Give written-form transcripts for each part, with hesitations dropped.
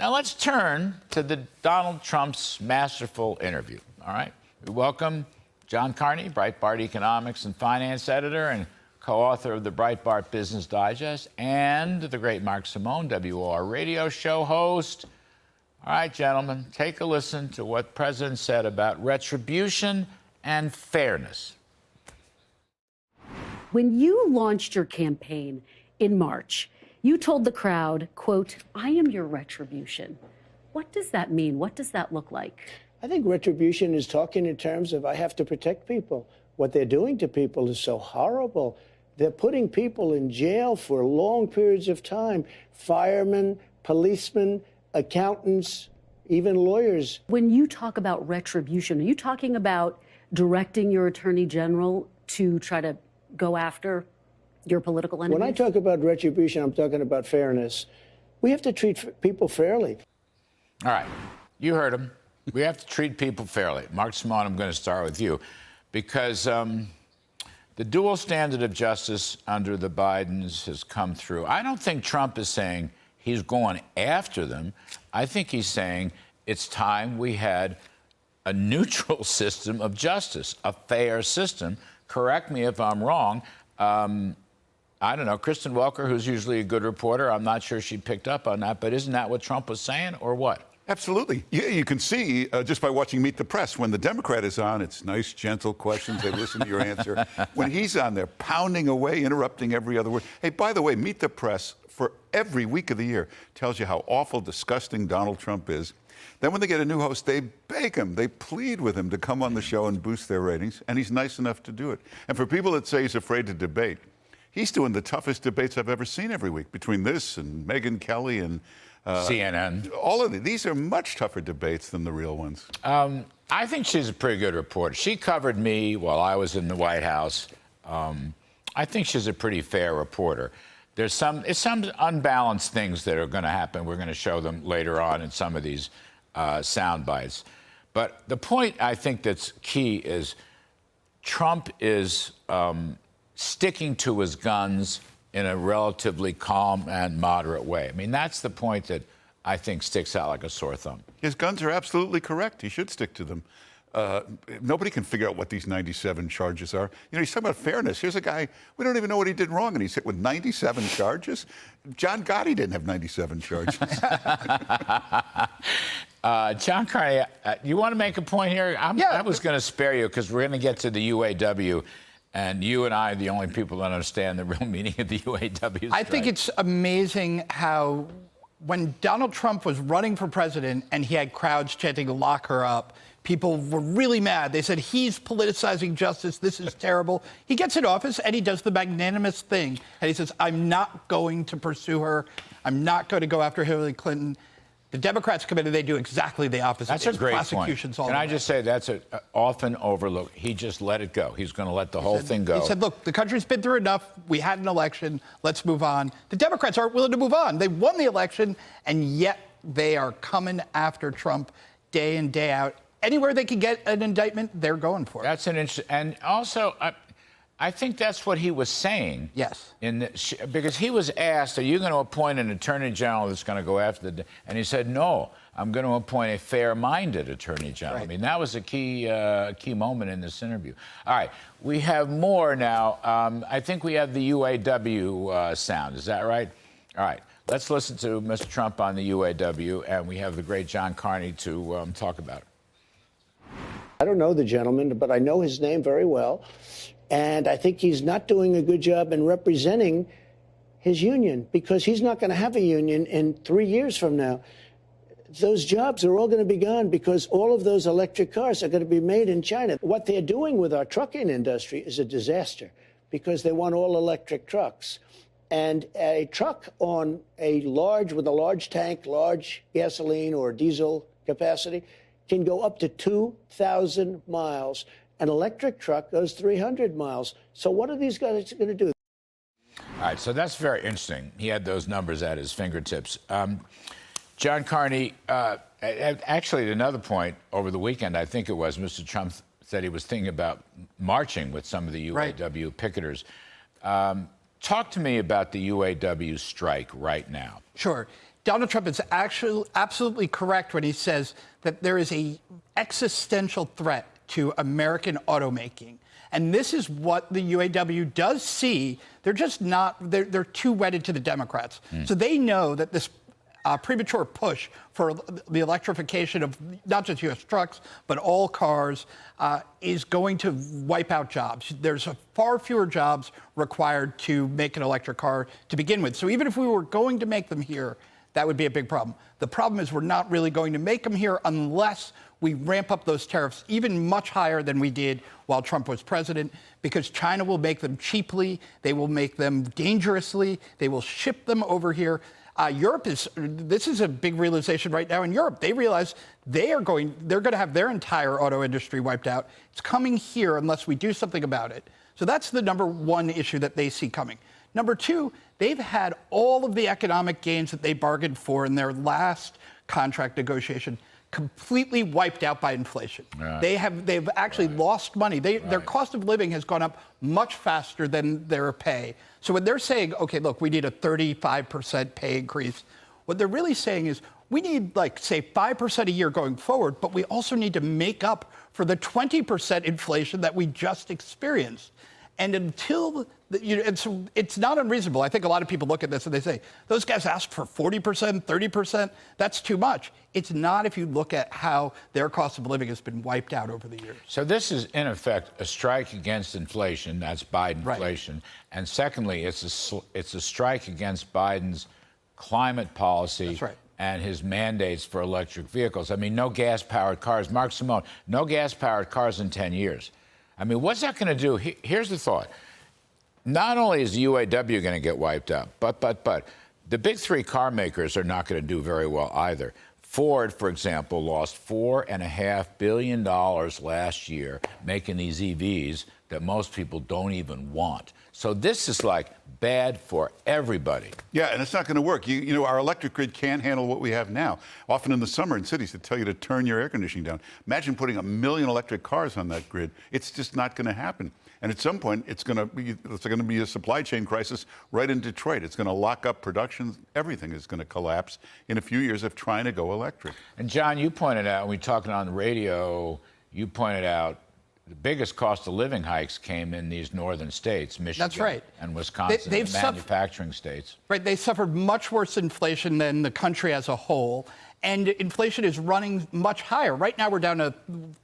Now let's turn to the Donald Trump's masterful interview. All right. We welcome John Carney, Breitbart economics and finance editor and co-author of the Breitbart Business Digest, and the great Mark Simone, WOR Radio Show host. All right, gentlemen, take a listen to what the president said about retribution and fairness. When you launched your campaign in March, you told the crowd, quote, "I am your retribution." What does that mean? What does that look like? I think retribution is talking in terms of I have to protect people. What they're doing to people is so horrible. They're putting people in jail for long periods of time. Firemen, policemen, accountants, even lawyers. When you talk about retribution, are you talking about directing your attorney general to try to go after your political enemies? When I talk about retribution, I'm talking about fairness. We have to treat people fairly. All right. You heard him. We have to treat people fairly. Mark Simone, I'm going to start with you because the dual standard of justice under the Bidens has come through. I don't think Trump is saying he's going after them. I think he's saying it's time we had a neutral system of justice, a fair system. Correct me if I'm wrong. I don't know, Kristen Welker, who's usually a good reporter, I'm not sure she picked up on that, but isn't that what Trump was saying, or what? Absolutely. Yeah, you can see just by watching Meet the Press, when the Democrat is on, it's nice, gentle questions. They listen to your answer. When he's on there, pounding away, interrupting every other word. Hey, by the way, Meet the Press, for every week of the year, tells you how awful, disgusting Donald Trump is. Then when they get a new host, they beg him, they plead with him to come on the show and boost their ratings, and he's nice enough to do it. And for people that say he's afraid to debate, he's doing the toughest debates I've ever seen every week, between this and Megyn Kelly and CNN. All of these are much tougher debates than the real ones. I think she's a pretty good reporter. She covered me while I was in the White House. I think she's a pretty fair reporter. There's some unbalanced things that are going to happen. We're going to show them later on in some of these sound bites. But the point I think that's key is Trump is sticking to his guns in a relatively calm and moderate way. I mean, that's the point that I think sticks out like a sore thumb. His guns are absolutely correct. He should stick to them. Nobody can figure out what these 97 charges are. You know, he's talking about fairness. Here's a guy, we don't even know what he did wrong, and he's hit with 97 charges. John Gotti didn't have 97 charges. John Carney, you want to make a point here? I was going to spare you because we're going to get to the UAW. And you and I are the only people that understand the real meaning of the UAW strike. I think it's amazing how when Donald Trump was running for president and he had crowds chanting, "Lock her up," people were really mad. They said, he's politicizing justice. This is terrible. He gets in office and he does the magnanimous thing. And he says, I'm not going to pursue her. I'm not going to go after Hillary Clinton. The Democrats come in and they do exactly the opposite. That's a great prosecutions point. Can I just say that's often overlooked? He just let it go. He's going to let the whole thing go. He said, look, the country's been through enough. We had an election. Let's move on. The Democrats aren't willing to move on. They won the election, and yet they are coming after Trump day in, day out. Anywhere they can get an indictment, they're going for it. That's an interesting... And also... I think that's what he was saying. Yes. Because he was asked, are you going to appoint an attorney general that's going to go after the... And he said, no, I'm going to appoint a fair-minded attorney general. Right. I mean, that was a key moment in this interview. All right, we have more now. I think we have the UAW sound. Is that right? All right, let's listen to Mr. Trump on the UAW, and we have the great John Carney to talk about it. I don't know the gentleman, but I know his name very well. And I think he's not doing a good job in representing his union, because he's not going to have a union in 3 years from now. Those jobs are all going to be gone because all of those electric cars are going to be made in China. What they're doing with our trucking industry is a disaster because they want all electric trucks. And a truck on with a large tank, large gasoline or diesel capacity can go up to 2,000 miles. An electric truck goes 300 miles. So what are these guys going to do? All right, so that's very interesting. He had those numbers at his fingertips. John Carney, actually, another point over the weekend, I think it was, Mr. Trump said he was thinking about marching with some of the UAW picketers. Talk to me about the UAW strike right now. Sure. Donald Trump is actually absolutely correct when he says that there is an existential threat to American automaking. And this is what the UAW does see. They're just not, they're too wedded to the Democrats. So they know that this premature push for the electrification of not just U.S. trucks, but all cars is going to wipe out jobs. There's far fewer jobs required to make an electric car to begin with. So even if we were going to make them here, that would be a big problem. The problem is we're not really going to make them here unless we ramp up those tariffs even much higher than we did while Trump was president, because China will make them cheaply, they will make them dangerously, they will ship them over here. This is a big realization right now in Europe. They realize they're going to have their entire auto industry wiped out. It's coming here unless we do something about it. So that's the number one issue that they see coming. Number two, they've had all of the economic gains that they bargained for in their last contract negotiation completely wiped out by inflation. Right. They've actually lost money. Their cost of living has gone up much faster than their pay. So when they're saying, okay, look, we need a 35% pay increase, what they're really saying is we need, like, say, 5% a year going forward, but we also need to make up for the 20% inflation that we just experienced. And until, it's not unreasonable. I think a lot of people look at this and they say, those guys asked for 40%, 30%. That's too much. It's not if you look at how their cost of living has been wiped out over the years. So this is, in effect, a strike against inflation. That's Bidenflation. Right. And secondly, it's a strike against Biden's climate policy. That's right. And his mandates for electric vehicles. I mean, no gas-powered cars. Mark Simone, no gas-powered cars in 10 years. I mean, what's that going to do? Here's the thought. Not only is the UAW going to get wiped out, but the big three car makers are not going to do very well either. Ford, for example, lost $4.5 billion last year making these EVs that most people don't even want. So this is like bad for everybody. Yeah, and it's not going to work. You know, our electric grid can't handle what we have now. Often in the summer in cities, they tell you to turn your air conditioning down. Imagine putting 1 million electric cars on that grid. It's just not going to happen. And at some point, it's going to be a supply chain crisis right in Detroit. It's going to lock up production. Everything is going to collapse in a few years of trying to go electric. And John, you pointed out, when we were talking on the radio, you pointed out the biggest cost of living hikes came in these northern states, Michigan That's right. and Wisconsin, the manufacturing states. Right, they suffered much worse inflation than the country as a whole. And inflation is running much higher. Right now, we're down to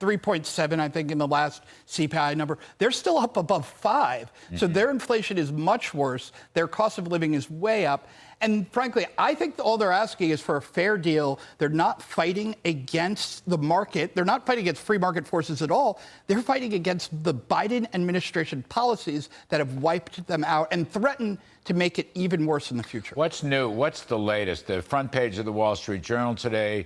3.7, I think, in the last CPI number. They're still up above 5. Mm-hmm. So their inflation is much worse. Their cost of living is way up. And frankly, I think all they're asking is for a fair deal. They're not fighting against the market. They're not fighting against free market forces at all. They're fighting against the Biden administration policies that have wiped them out and threaten to make it even worse in the future. What's new? What's the latest? The front page of the Wall Street Journal today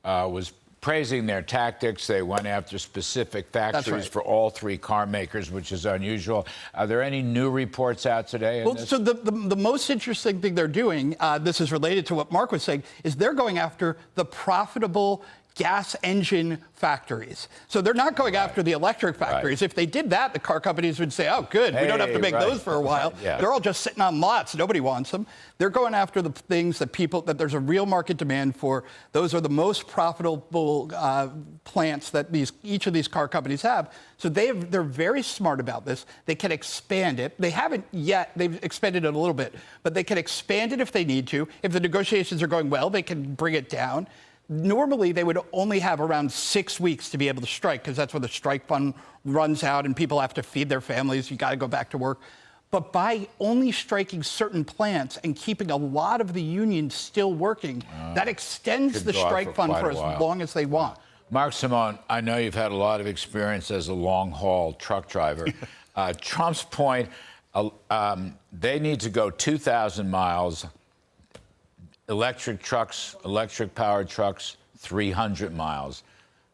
was praising their tactics. They went after specific factories for all three car makers, which is unusual. Are there any new reports out today? Well, so the most interesting thing they're doing, this is related to what Mark was saying, is they're going after the profitable gas engine factories. So they're not going after the electric factories. If they did that, the car companies would say, oh, good, we don't have to make those for a while. They're all just sitting on lots. Nobody wants them. They're going after the things that there's a real market demand for. Those are the most profitable plants that each of these car companies have. So they're very smart about this. They can expand it. They haven't yet. They've expanded it a little bit. But they can expand it if they need to. If the negotiations are going well, they can bring it down. Normally, they would only have around 6 weeks to be able to strike, because that's when the strike fund runs out and people have to feed their families. You got to go back to work. But by only striking certain plants and keeping a lot of the unions still working, that extends the strike fund for as long as they want. Mark Simone, I know you've had a lot of experience as a long-haul truck driver. Trump's point, they need to go 2,000 miles. Electric trucks, electric-powered trucks, 300 miles.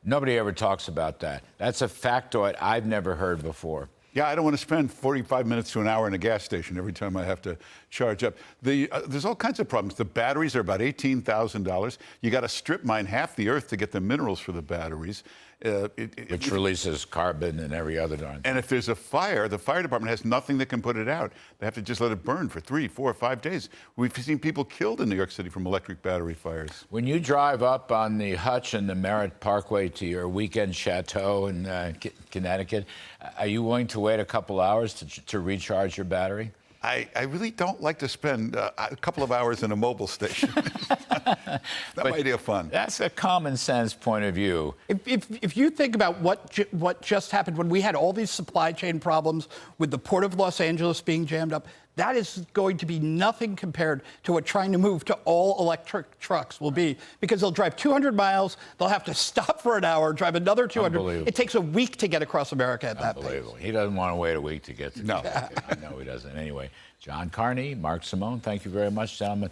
Nobody ever talks about that. That's a factoid I've never heard before. Yeah, I don't want to spend 45 minutes to an hour in a gas station every time I have to charge up. There's all kinds of problems. The batteries are about $18,000. You got to strip mine half the earth to get the minerals for the batteries. Which releases carbon and every other darn thing. And if there's a fire, the fire department has nothing that can put it out. They have to just let it burn for 3, 4, 5 days. We've seen people killed in New York City from electric battery fires. When you drive up on the Hutch and the Merritt Parkway to your weekend chateau in Connecticut, are you willing to wait a couple hours to recharge your battery? I really don't like to spend a couple of hours in a mobile station. That might be fun. That's a common sense point of view. If you think about what just happened when we had all these supply chain problems with the Port of Los Angeles being jammed up, that is going to be nothing compared to what trying to move to all electric trucks will be, because they'll drive 200 miles, they'll have to stop for an hour, drive another 200. It takes a week to get across America at that pace. Unbelievable. He doesn't want to wait a week to get to No. I know he doesn't. Anyway, John Carney, Mark Simone, thank you very much, gentlemen.